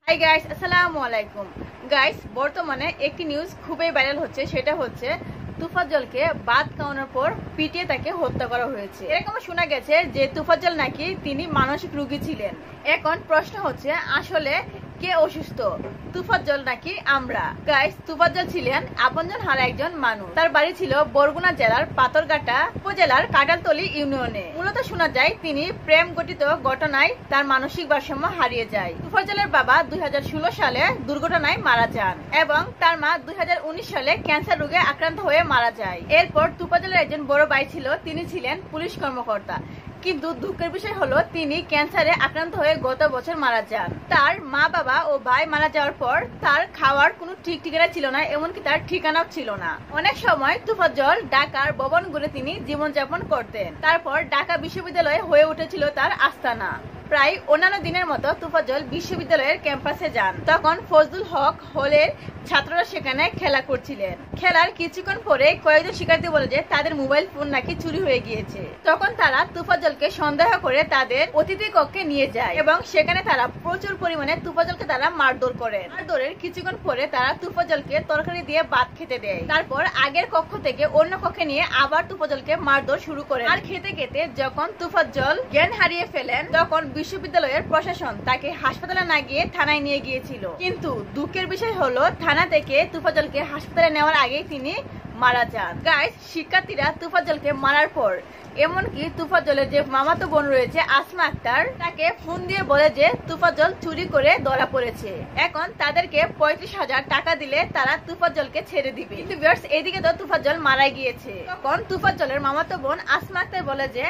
Hi guys, আসসালামু আলাইকুম। Guys, বর্তমানে একটি নিউজ খুবই ভাইরাল হচ্ছে, সেটা হচ্ছে তুফাজ্জলকে ভাত খাওয়ানোর পর পিটিয়ে তাকে হত্যা করা হয়েছে। এরকম শোনা গেছে যে তুফাজ্জল নাকি তিনি মানসিক রোগী ছিলেন। এখন প্রশ্ন হচ্ছে, আসলে কে অসুস্থ, তুফাজ্জল নাকি আমরা? গাইস, তুফাজ্জল ছিলেন আপনজন হারা একজন মানুষ। তার বাড়ি ছিল বরগুনা জেলার পাথরঘাটা উপজেলার কাটালতলী ইউনিয়নে। মূলত শোনা যায় তিনি প্রেম গঠিত ঘটনায় তার মানসিক ভারসাম্য হারিয়ে যায়। তুফাজ্জলের বাবা 2016 সালে দুর্ঘটনায় মারা যান এবং তার মা 2019 সালে ক্যান্সার রোগে আক্রান্ত হয়ে মারা যায়। এরপর তুফাজ্জলের একজন বড় ভাই ছিল, তিনি ছিলেন পুলিশ কর্মকর্তা। কিন্তু দুঃখের বিষয় হলো তিনি ক্যান্সারে আক্রান্ত হয়ে গত বছর মারা যান। তার মা বাবা ও ভাই মারা যাওয়ার পর তার খাওয়ার কোনো ঠিক ঠিকানা ছিল না, এমনকি তার ঠিকানাও ছিল না। অনেক সময় তুফাজ্জল ঢাকার ভবনগুলো তিনি জীবনযাপন করতেন। তারপর ঢাকা বিশ্ববিদ্যালয়ে হয়ে উঠেছিল তার আস্তানা। প্রায় অন্যান্য দিনের মতো তুফাজ্জল বিশ্ববিদ্যালয়ের ক্যাম্পাসে যান। তখন ফজলুল হক হলের ছাত্ররা সেখানে খেলা করছিলেন। খেলার কিছুক্ষণ পরে কয়েকজন শিক্ষার্থী বলে যে তাদের মোবাইল ফোন নাকি চুরি হয়ে গিয়েছে। তখন তারা তুফাজ্জলকে সন্দেহ করে তাদের অতিথি কক্ষে নিয়ে যায় এবং সেখানে তারা প্রচুর পরিমাণে তুফাজ্জলকে তারা মারধর করেন। মারধরের কিছুক্ষণ পরে তারা তুফাজ্জলকে তরকারি দিয়ে ভাত খেতে দেয়। তারপর আগের কক্ষ থেকে অন্য কক্ষে নিয়ে আবার তুফাজ্জলকে মারধর শুরু করেন। আর খেতে খেতে যখন তুফাজ্জল জ্ঞান হারিয়ে ফেলেন, তখন বিশ্ববিদ্যালয়ের প্রশাসন তাকে হাসপাতালে না গিয়ে থানায় নিয়ে গিয়েছিল। কিন্তু দুঃখের বিষয় হলো থানা থেকে তুফাজ্জলকে হাসপাতালে নেওয়ার আগেই তিনি মারা যান। গাইস, শিক্ষার্থীরা তুফাজ্জলকে মারার পর এমনকি তুফাজ্জলের যে মামাতো বোন রয়েছে আসমা আক্তার, তাকে ফোন দিয়ে বলে যে তুফাজ্জল চুরি করে ধরা পড়েছে, এখন তাদেরকে 35,000 টাকা দিলে তারা তুফাজ্জলকে ছেড়ে দিবে। কিন্তু ভিউয়ার্স, এদিকে তো তুফাজ্জল মারা গিয়েছে। তখন তুফাজ্জলের মামাতো বোন আসমা আক্তার বলে যে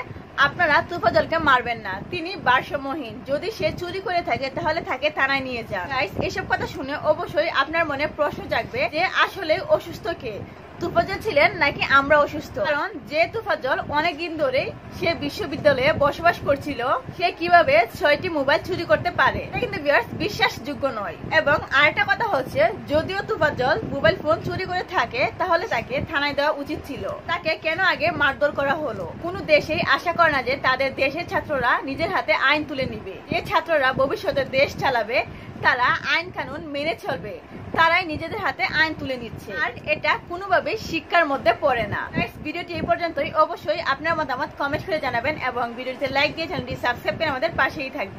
আপনারা তুফাজ্জলকে মারবেন না, তিনি ভারসাম্যহীন, যদি সে চুরি করে থাকে তাহলে তাকে থানায় নিয়ে যান। গাইস, এসব কথা শুনে অবশ্যই আপনার মনে প্রশ্ন জাগবে যে আসলে অসুস্থ কে, তুফাজ্জল ছিলেন নাকি আমরা অসুস্থ? কারণ যে তুফাজ্জল অনেকদিন ধরে সে বিশ্ববিদ্যালয়ে বসবাস করছিল, সে কিভাবে 6টি মোবাইল চুরি করতে পারে, এটা কিন্তু ভিউয়ার্স বিশ্বাসযোগ্য নয়। এবং আরেকটা কথা হচ্ছে, যদিও তুফাজ্জল মোবাইল ফোন চুরি করে থাকে তাহলে তাকে থানায় দেওয়া উচিত ছিল। তাকে কেন আগে মারধর করা হলো? কোনো দেশেই আশা করে না যে তাদের দেশের ছাত্ররা নিজের হাতে আইন তুলে নিবে। যে ছাত্ররা ভবিষ্যতে দেশ চালাবে তারা আইন কানুন মেনে চলবে, তারাই নিজেদের হাতে আইন তুলে নিচ্ছে, আর এটা কোনোভাবেই শিক্ষার মধ্যে পড়ে না। ভিডিওটি এই পর্যন্তই। অবশ্যই আপনার মতামত কমেন্ট করে জানাবেন এবং ভিডিওতে লাইক দিয়ে চ্যানেলটি সাবস্ক্রাইব করে আমাদের পাশেই থাকবেন।